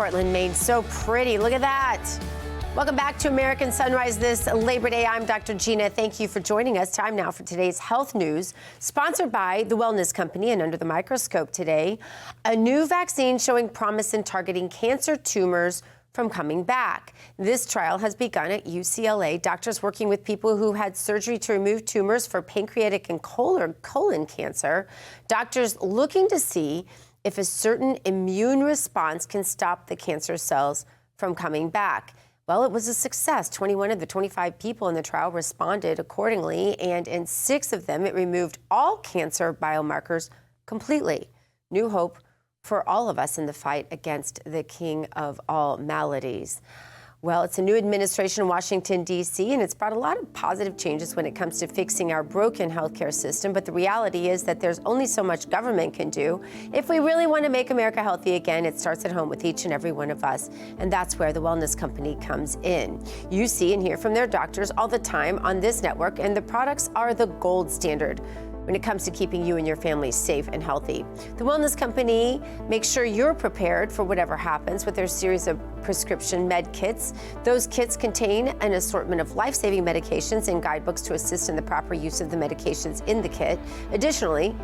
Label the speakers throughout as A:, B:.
A: Portland, Maine. So pretty. Look at that. Welcome back to American Sunrise this Labor Day. I'm Dr. Gina. Thank you for joining us. Time now for today's health news, sponsored by the Wellness Company. And under the microscope today, a new vaccine showing promise in targeting cancer tumors from coming back. This trial has begun at UCLA. Doctors working with people who had surgery to remove tumors for pancreatic and colon cancer. Doctors looking to see if a certain immune response can stop the cancer cells from coming back. Well, it was a success. 21 of the 25 people in the trial responded accordingly, and in 6 of them, it removed all cancer biomarkers completely. New hope for all of us in the fight against the king of all maladies. Well, it's a new administration in Washington, D.C., and it's brought a lot of positive changes when it comes to fixing our broken healthcare system. But the reality is that there's only so much government can do. If we really want to make America healthy again, it starts at home with each and every one of us. And that's where the Wellness Company comes in. You see and hear from their doctors all the time on this network, and the products are the gold standard when it comes to keeping you and your family safe and healthy. The Wellness Company makes sure you're prepared for whatever happens with their series of prescription med kits. Those kits contain an assortment of life-saving medications and guidebooks to assist in the proper use of the medications in the kit. Additionally,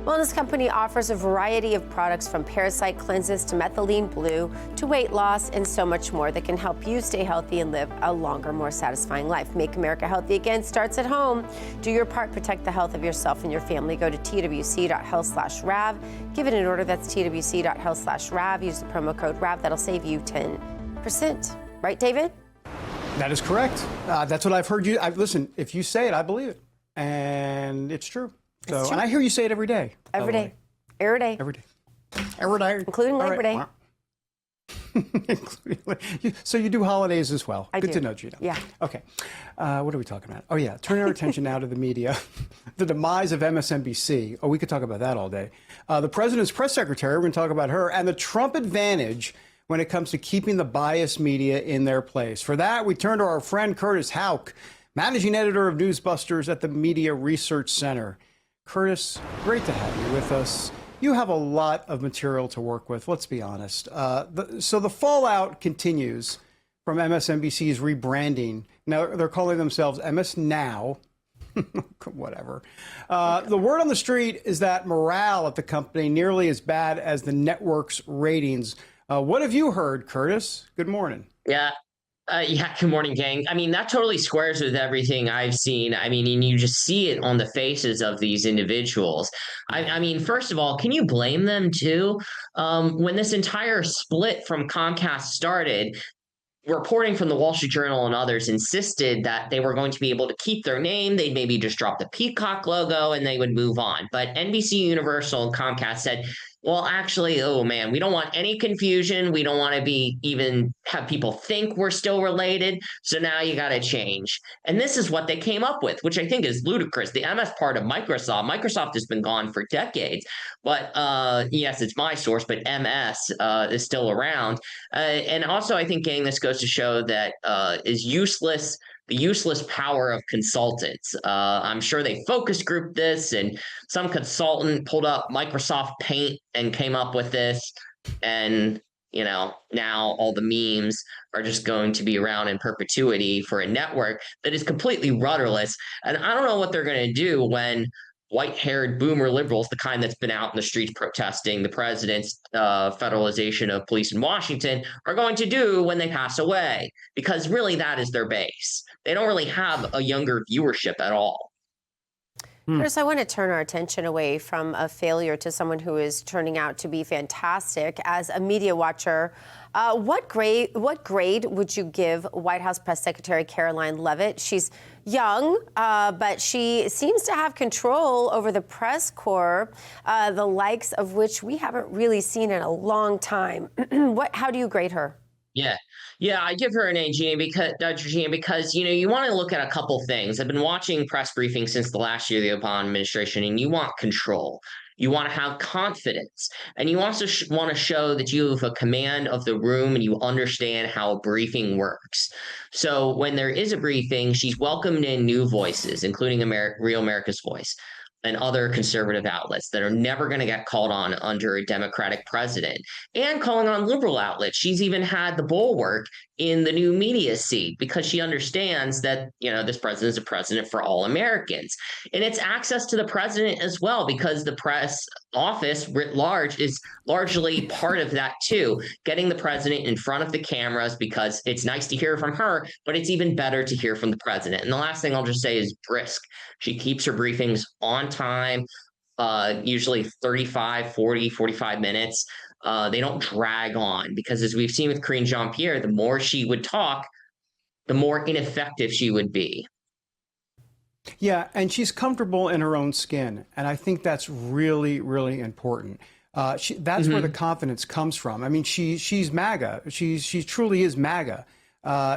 A: Wellness Company offers a variety of products from parasite cleanses to methylene blue to weight loss and so much more that can help you stay healthy and live a longer, more satisfying life. Make America healthy again starts at home. Do your part, protect the health of yourself and your family. Go to twc.health/RAV. Give it an order. That's twc.health/RAV. Use the promo code RAV. That'll save you 10%. Right, David?
B: That is correct. That's what I've heard you. Listen, if you say it, I believe it. And it's true. So, and I hear you say it every day.
A: Every day. Every day.
B: Every day. Every day.
A: Including Labor Day.
B: So you do holidays as well.
A: I
B: Good
A: do.
B: to know, Gina.
A: Yeah.
B: Okay. What are we talking about? Oh, yeah. Turning our attention now to the media. The demise of MSNBC. Oh, we could talk about that all day. The president's press secretary, we're going to talk about her, and the Trump advantage when it comes to keeping the biased media in their place. For that, we turn to our friend Curtis Houck, managing editor of Newsbusters at the Media Research Center. Curtis, great to have you with us. You have a lot of material to work with, let's be honest. So the fallout continues from MSNBC's rebranding. Now, they're calling themselves MS Now. Whatever. The word on the street is that morale at the company nearly as bad as the network's ratings. What have you heard, Curtis? Good morning.
C: Yeah. Good morning, gang. I mean, that totally squares with everything I've seen. I mean, and you just see it on the faces of these individuals. I mean, first of all, can you blame them too? When this entire split from Comcast started, reporting from the Wall Street Journal and others insisted that they were going to be able to keep their name. They'd maybe just drop the peacock logo and they would move on. But NBC Universal and Comcast said, well, actually, oh man, we don't want any confusion. We don't want to even have people think we're still related. So now you got to change. And this is what they came up with, which I think is ludicrous. The MS part of Microsoft has been gone for decades. But yes, it's my source, but MS is still around. And also, I think, gang, this goes to show that the useless power of consultants. I'm sure they focus grouped this, and some consultant pulled up Microsoft Paint and came up with this. And, now all the memes are just going to be around in perpetuity for a network that is completely rudderless. And I don't know what they're going to do when white-haired boomer liberals, the kind that's been out in the streets protesting the president's federalization of police in Washington, are going to do when they pass away, because really that is their base. They don't really have a younger viewership at all.
A: First, I want to turn our attention away from a failure to someone who is turning out to be fantastic. As a media watcher, what grade would you give White House Press Secretary Caroline Leavitt? She's young, but she seems to have control over the press corps, the likes of which we haven't really seen in a long time. How do you grade her?
C: Yeah, I give her an A, Gina, because you want to look at a couple things. I've been watching press briefings since the last year of the Obama administration, and you want control. You want to have confidence, and you also want to show that you have a command of the room and you understand how a briefing works. So when there is a briefing, she's welcomed in new voices, including Real America's Voice. and other conservative outlets that are never going to get called on under a Democratic president, and calling on liberal outlets. She's even had the bulwark in the new media seat because she understands that, this president is a president for all Americans. And it's access to the president as well, because the press office writ large is largely part of that too, getting the president in front of the cameras, because it's nice to hear from her, but it's even better to hear from the president. And the last thing I'll just say is brisk. She keeps her briefings on time, usually 35, 40, 45 minutes. They don't drag on, because as we've seen with Karine Jean-Pierre, the more she would talk, the more ineffective she would be.
B: Yeah, and she's comfortable in her own skin, and I think that's really, really important. That's where the confidence comes from. I mean, she's MAGA. She truly is MAGA.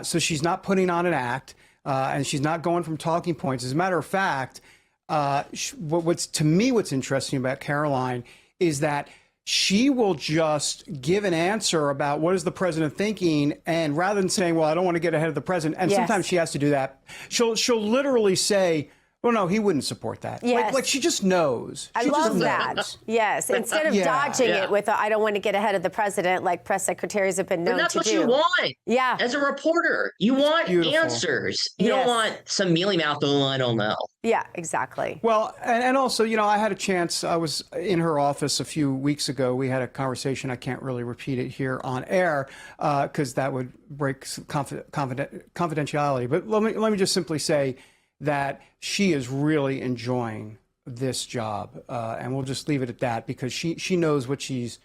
B: So she's not putting on an act, and she's not going from talking points. As a matter of fact, what's interesting about Caroline is that she will just give an answer about what is the president thinking, and rather than saying, well, I don't want to get ahead of the president, and sometimes she has to do that, she'll literally say, well, no, he wouldn't support that.
A: Yes.
B: Like she just knows.
A: I love that. Yes. Instead of dodging it with, I don't want to get ahead of the president, like press secretaries have been known to do.
C: But that's what you want.
A: Yeah.
C: As a reporter, you want answers. You don't want some mealy mouth, oh, I don't know.
A: Yeah, exactly.
B: Well, and also, I had a chance. I was in her office a few weeks ago. We had a conversation. I can't really repeat it here on air because that would break confidentiality. But let me just simply say that she is really enjoying this job, and we'll just leave it at that, because she knows what she's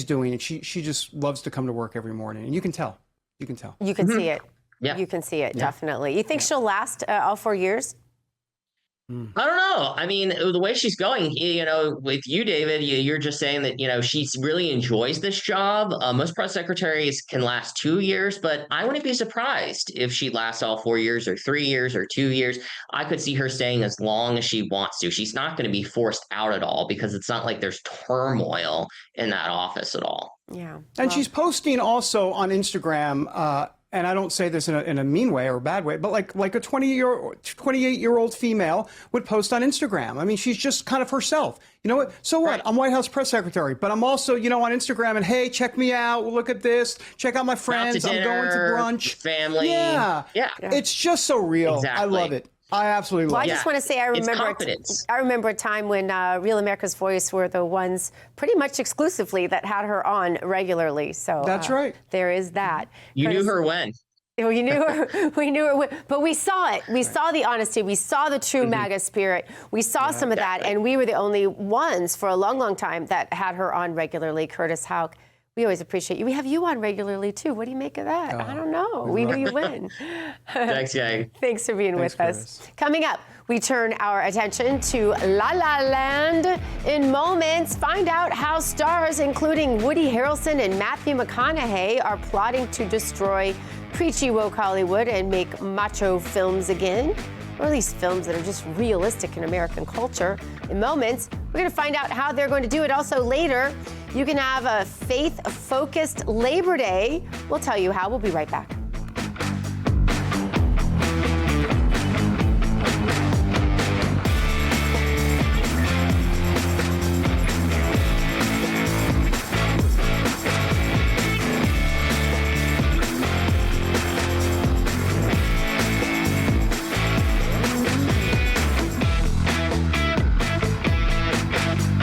B: doing, and she just loves to come to work every morning, and you can tell. You can
A: see it.
C: Yeah,
A: you can see it, definitely. You think she'll last all 4 years?
C: I don't know. I mean, the way she's going, with you, David, you're just saying that, she really enjoys this job. Most press secretaries can last 2 years, but I wouldn't be surprised if she lasts all 4 years or 3 years or 2 years. I could see her staying as long as she wants to. She's not going to be forced out at all, because it's not like there's turmoil in that office at all.
A: Yeah.
B: And she's posting also on Instagram, and I don't say this in a mean way or a bad way, but like a 28-year-old female would post on Instagram. I mean, she's just kind of herself. You know what? So what? I'm White House press secretary, but I'm also, on Instagram, and hey, check me out. Look at this. Check out my friends. I'm going to brunch.
C: Family.
B: Yeah. It's just so real.
C: Exactly.
B: I love it. I absolutely love it.
A: I just want to say I remember a time when Real America's Voice were the ones pretty much exclusively that had her on regularly. So
B: that's right.
A: There is that.
C: You knew her when.
A: Well, you knew her. We knew her, but we saw it. We saw the honesty. We saw the true MAGA spirit. We saw some of that, and we were the only ones for a long, long time that had her on regularly. Curtis Houck, we always appreciate you. We have you on regularly too. What do you make of that? I don't know. We knew you win.
C: Thanks, gang.
A: Thanks for being with us. Coming up, we turn our attention to La La Land. In moments, find out how stars including Woody Harrelson and Matthew McConaughey are plotting to destroy preachy woke Hollywood and make macho films again, or at least films that are just realistic in American culture. In moments, we're going to find out how they're going to do it. Also later, you can have a faith-focused Labor Day. We'll tell you how. We'll be right back.